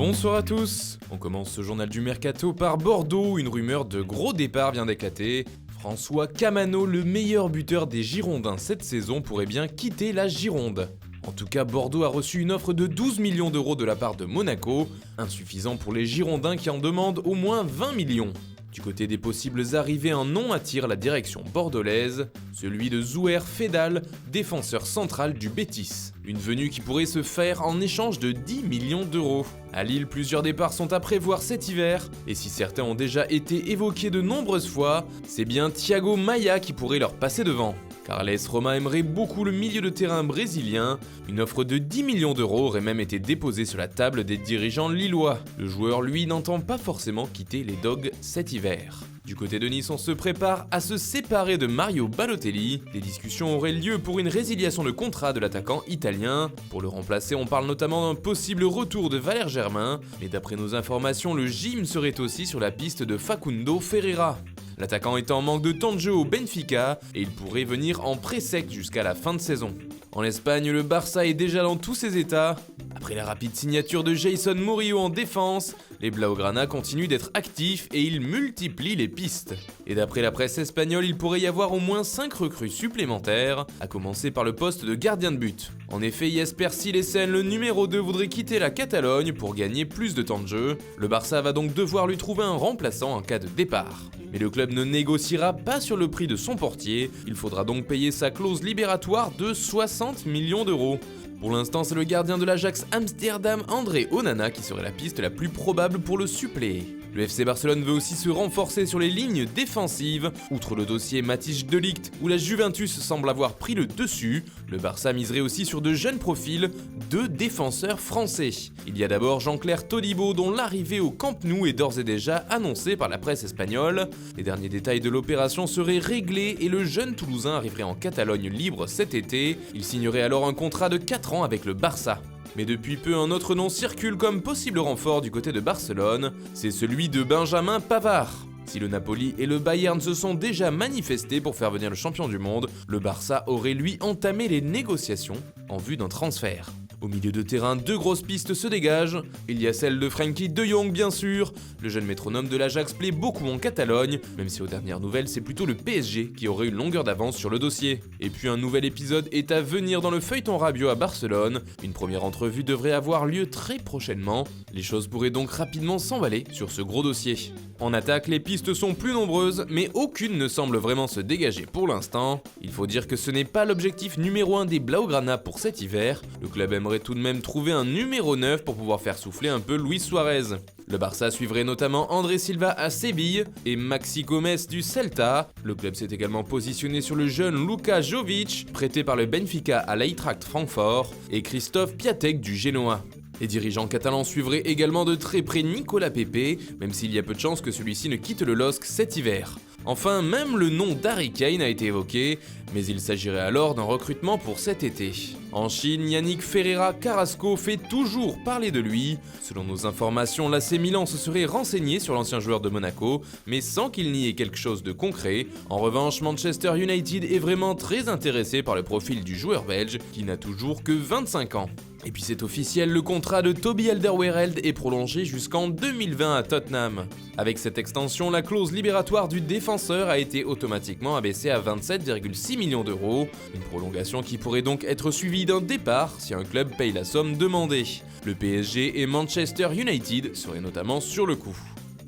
Bonsoir à tous. On commence ce journal du Mercato par Bordeaux, une rumeur de gros départ vient d'éclater. François Camano, le meilleur buteur des Girondins cette saison, pourrait bien quitter la Gironde. En tout cas, Bordeaux a reçu une offre de 12 millions d'euros de la part de Monaco, insuffisant pour les Girondins qui en demandent au moins 20 millions. Du côté des possibles arrivées, un nom attire la direction bordelaise, celui de Zouer Fédal, défenseur central du Betis. Une venue qui pourrait se faire en échange de 10 millions d'euros. À Lille, plusieurs départs sont à prévoir cet hiver, et si certains ont déjà été évoqués de nombreuses fois, c'est bien Thiago Maia qui pourrait leur passer devant. Carles Roma aimerait beaucoup le milieu de terrain brésilien. Une offre de 10 millions d'euros aurait même été déposée sur la table des dirigeants lillois. Le joueur, lui, n'entend pas forcément quitter les Dogs cet hiver. Du côté de Nice, on se prépare à se séparer de Mario Balotelli. Des discussions auraient lieu pour une résiliation de contrat de l'attaquant italien. Pour le remplacer, on parle notamment d'un possible retour de Valère Germain. Mais d'après nos informations, le gym serait aussi sur la piste de Facundo Ferreira. L'attaquant est en manque de temps de jeu au Benfica et il pourrait venir en pré-sec jusqu'à la fin de saison. En Espagne, le Barça est déjà dans tous ses états. Après la rapide signature de Jason Murillo en défense, les Blaugrana continuent d'être actifs et ils multiplient les pistes. Et d'après la presse espagnole, il pourrait y avoir au moins 5 recrues supplémentaires, à commencer par le poste de gardien de but. En effet, Jesper Silesen, le numéro 2, voudrait quitter la Catalogne pour gagner plus de temps de jeu. Le Barça va donc devoir lui trouver un remplaçant en cas de départ. Mais le club ne négociera pas sur le prix de son portier, il faudra donc payer sa clause libératoire de 60 millions d'euros. Pour l'instant, c'est le gardien de l'Ajax Amsterdam, André Onana, qui serait la piste la plus probable pour le suppléer. Le FC Barcelone veut aussi se renforcer sur les lignes défensives. Outre le dossier Matthijs de Ligt, où la Juventus semble avoir pris le dessus, le Barça miserait aussi sur de jeunes profils, 2 défenseurs français. Il y a d'abord Jean-Claire Todibo, dont l'arrivée au Camp Nou est d'ores et déjà annoncée par la presse espagnole. Les derniers détails de l'opération seraient réglés et le jeune Toulousain arriverait en Catalogne libre cet été. Il signerait alors un contrat de 4 ans avec le Barça. Mais depuis peu, un autre nom circule comme possible renfort du côté de Barcelone, c'est celui de Benjamin Pavard. Si le Napoli et le Bayern se sont déjà manifestés pour faire venir le champion du monde, le Barça aurait lui entamé les négociations en vue d'un transfert. Au milieu de terrain, 2 grosses pistes se dégagent. Il y a celle de Frenkie de Jong bien sûr. Le jeune métronome de l'Ajax plaît beaucoup en Catalogne, même si aux dernières nouvelles c'est plutôt le PSG qui aurait une longueur d'avance sur le dossier. Et puis un nouvel épisode est à venir dans le feuilleton Rabiot à Barcelone. Une première entrevue devrait avoir lieu très prochainement. Les choses pourraient donc rapidement s'emballer sur ce gros dossier. En attaque, les pistes sont plus nombreuses, mais aucune ne semble vraiment se dégager pour l'instant. Il faut dire que ce n'est pas l'objectif numéro 1 des Blaugrana pour cet hiver. Le club aimerait tout de même trouver un numéro 9 pour pouvoir faire souffler un peu Luis Suarez. Le Barça suivrait notamment André Silva à Séville et Maxi Gomez du Celta. Le club s'est également positionné sur le jeune Luka Jovic, prêté par le Benfica à l'Eintracht Francfort, et Christophe Piatek du Genoa. Les dirigeants catalans suivraient également de très près Nicolas Pepe, même s'il y a peu de chances que celui-ci ne quitte le LOSC cet hiver. Enfin, même le nom d'Harry Kane a été évoqué, mais il s'agirait alors d'un recrutement pour cet été. En Chine, Yannick Ferreira Carrasco fait toujours parler de lui. Selon nos informations, l'AC Milan se serait renseigné sur l'ancien joueur de Monaco, mais sans qu'il n'y ait quelque chose de concret. En revanche, Manchester United est vraiment très intéressé par le profil du joueur belge, qui n'a toujours que 25 ans. Et puis c'est officiel, le contrat de Toby Alderweireld est prolongé jusqu'en 2020 à Tottenham. Avec cette extension, la clause libératoire du défenseur a été automatiquement abaissée à 27,6 millions d'euros. Une prolongation qui pourrait donc être suivie d'un départ si un club paye la somme demandée. Le PSG et Manchester United seraient notamment sur le coup.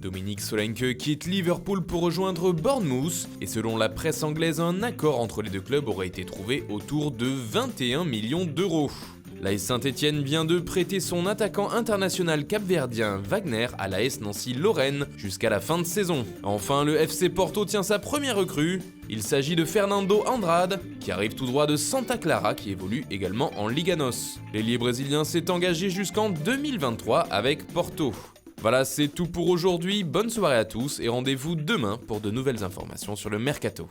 Dominique Solanke quitte Liverpool pour rejoindre Bournemouth et selon la presse anglaise, un accord entre les deux clubs aurait été trouvé autour de 21 millions d'euros. L'AS Saint-Etienne vient de prêter son attaquant international capverdien Wagner à l'AS Nancy-Lorraine jusqu'à la fin de saison. Enfin, le FC Porto tient sa première recrue. Il s'agit de Fernando Andrade, qui arrive tout droit de Santa Clara, qui évolue également en Liga NOS. L'ailier brésilien s'est engagé jusqu'en 2023 avec Porto. Voilà, c'est tout pour aujourd'hui. Bonne soirée à tous et rendez-vous demain pour de nouvelles informations sur le Mercato.